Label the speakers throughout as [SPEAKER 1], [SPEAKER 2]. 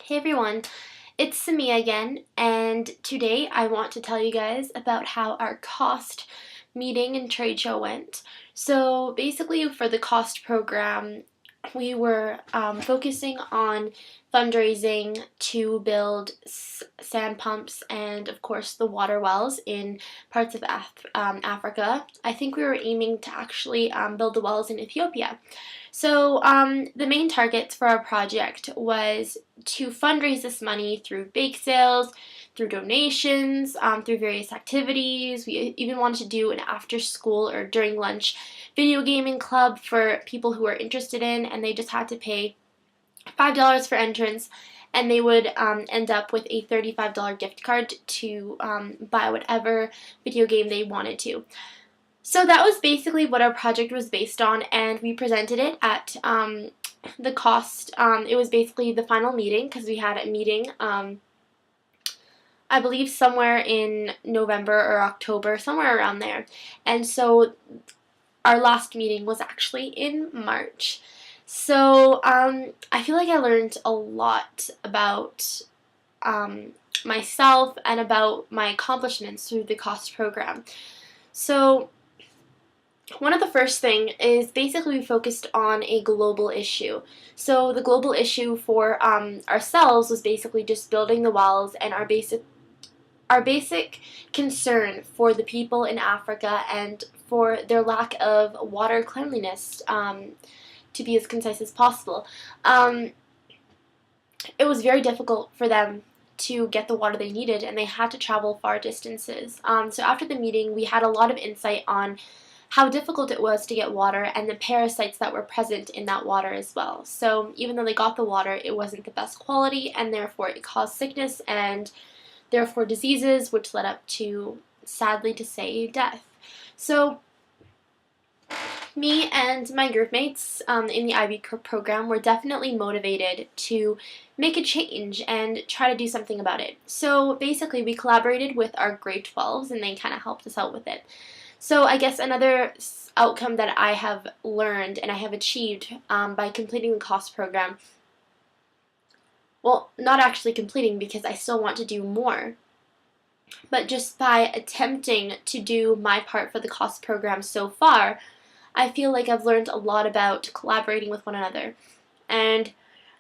[SPEAKER 1] Hey everyone, it's Samia again, and today I want to tell you guys about how our CAWST meeting and trade show went. So basically for the CAWST program, we were focusing on fundraising to build sand pumps and of course the water wells in parts of Africa. I think we were aiming to actually build the wells in Ethiopia. So the main targets for our project was to fundraise this money through bake sales, through donations, through various activities. We even wanted to do an after school or during lunch video gaming club for people who are interested in, and they just had to pay $5 for entrance, and they would end up with a $35 gift card to buy whatever video game they wanted to. So that was basically what our project was based on, and we presented it at the CAWST. It was basically the final meeting because we had a meeting, I believe somewhere in November or October, somewhere around there. And so our last meeting was actually in March. So I feel like I learned a lot about myself and about my accomplishments through the CAWST program. So one of the first thing is basically we focused on a global issue. So the global issue for ourselves was basically just building the wells, and our basic concern for the people in Africa and for their lack of water cleanliness, to be as concise as possible. It was very difficult for them to get the water they needed, and they had to travel far distances. So after the meeting, we had a lot of insight on how difficult it was to get water and the parasites that were present in that water as well. So even though they got the water, it wasn't the best quality, and therefore it caused sickness and therefore diseases, which led up to, sadly to say, death. So me and my group mates in the IB program were definitely motivated to make a change and try to do something about it. So basically we collaborated with our grade 12s, and they kind of helped us out with it. So I guess another outcome that I have learned and I have achieved by completing the CAWST program, well, not actually completing because I still want to do more, but just by attempting to do my part for the CAWST program so far, I feel like I've learned a lot about collaborating with one another and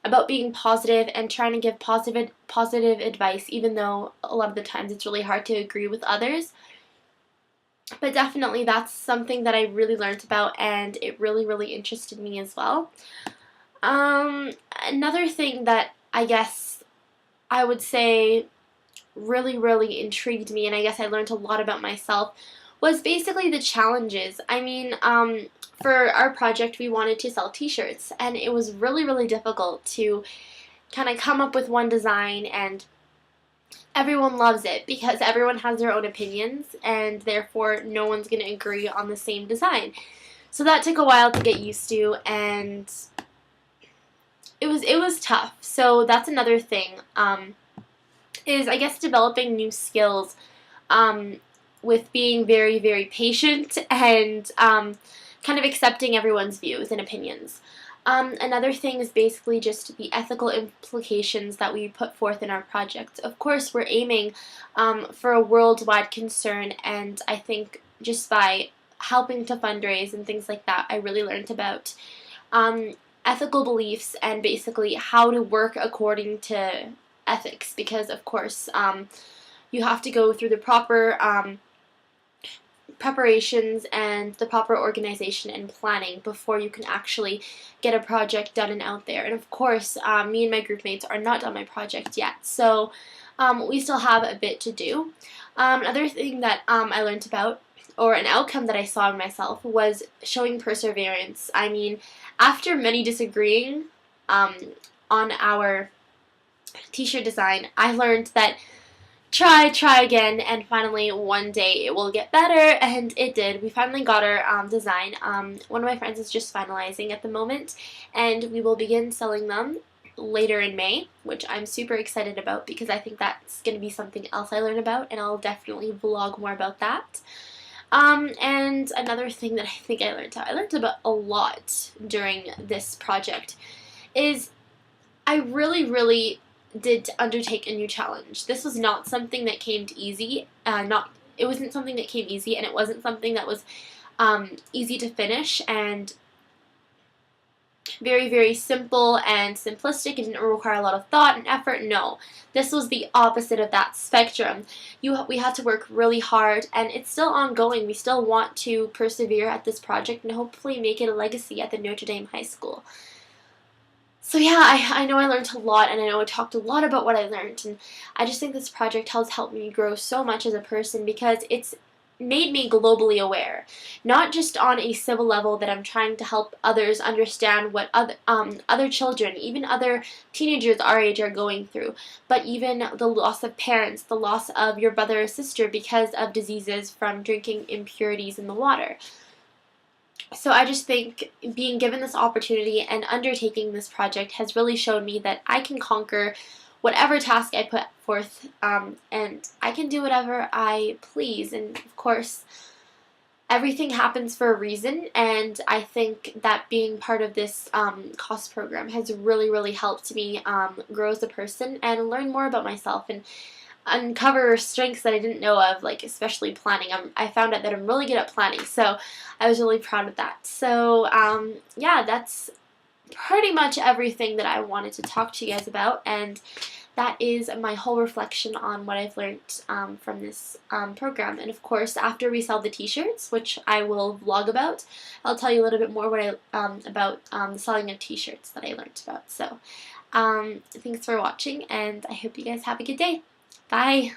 [SPEAKER 1] about being positive and trying to give positive advice, even though a lot of the times it's really hard to agree with others. But definitely that's something that I really learned about, and it really interested me as well. Another thing that I guess I would say really intrigued me, and I guess I learned a lot about myself, was basically the challenges. I mean, for our project we wanted to sell t-shirts, and it was really difficult to kind of come up with one design and everyone loves it because everyone has their own opinions, and therefore no one's going to agree on the same design. So that took a while to get used to, and it was tough. So that's another thing, is I guess developing new skills with being very patient and kind of accepting everyone's views and opinions. Another thing is basically just the ethical implications that we put forth in our project. Of course, we're aiming for a worldwide concern, and I think just by helping to fundraise and things like that, I really learned about ethical beliefs and basically how to work according to ethics, because of course you have to go through the proper preparations and the proper organization and planning before you can actually get a project done and out there. And of course, me and my group mates are not done my project yet, so we still have a bit to do. Another thing that I learned about, or an outcome that I saw in myself, was showing perseverance. I mean, after many disagreeing on our t-shirt design, I learned that try again, and finally one day it will get better, and it did. We finally got our design. One of my friends is just finalizing at the moment, and we will begin selling them later in May, which I'm super excited about because I think that's going to be something else I learn about, and I'll definitely vlog more about that. And another thing that I think I learned about a lot during this project is I really did to undertake a new challenge. This was not something that came easy. It wasn't something that came easy, and it wasn't something that was easy to finish and very, very simple and simplistic. It didn't require a lot of thought and effort. No, this was the opposite of that spectrum. We had to work really hard, and it's still ongoing. We still want to persevere at this project and hopefully make it a legacy at the Notre Dame High School. So yeah, I know I learned a lot, and I know I talked a lot about what I learned, and I just think this project has helped me grow so much as a person because it's made me globally aware, not just on a civil level that I'm trying to help others understand what other children, even other teenagers our age are going through, but even the loss of parents, the loss of your brother or sister because of diseases from drinking impurities in the water. So I just think being given this opportunity and undertaking this project has really shown me that I can conquer whatever task I put forth, and I can do whatever I please. And of course, everything happens for a reason, and I think that being part of this CAWST program has really, really helped me grow as a person and learn more about myself and uncover strengths that I didn't know of, like especially planning. I found out that I'm really good at planning, so I was really proud of that. So yeah, that's pretty much everything that I wanted to talk to you guys about, and that is my whole reflection on what I've learned from this program. And of course, after we sell the t-shirts, which I will vlog about, I'll tell you a little bit more about the selling of t-shirts that I learned about. So thanks for watching, and I hope you guys have a good day. Bye!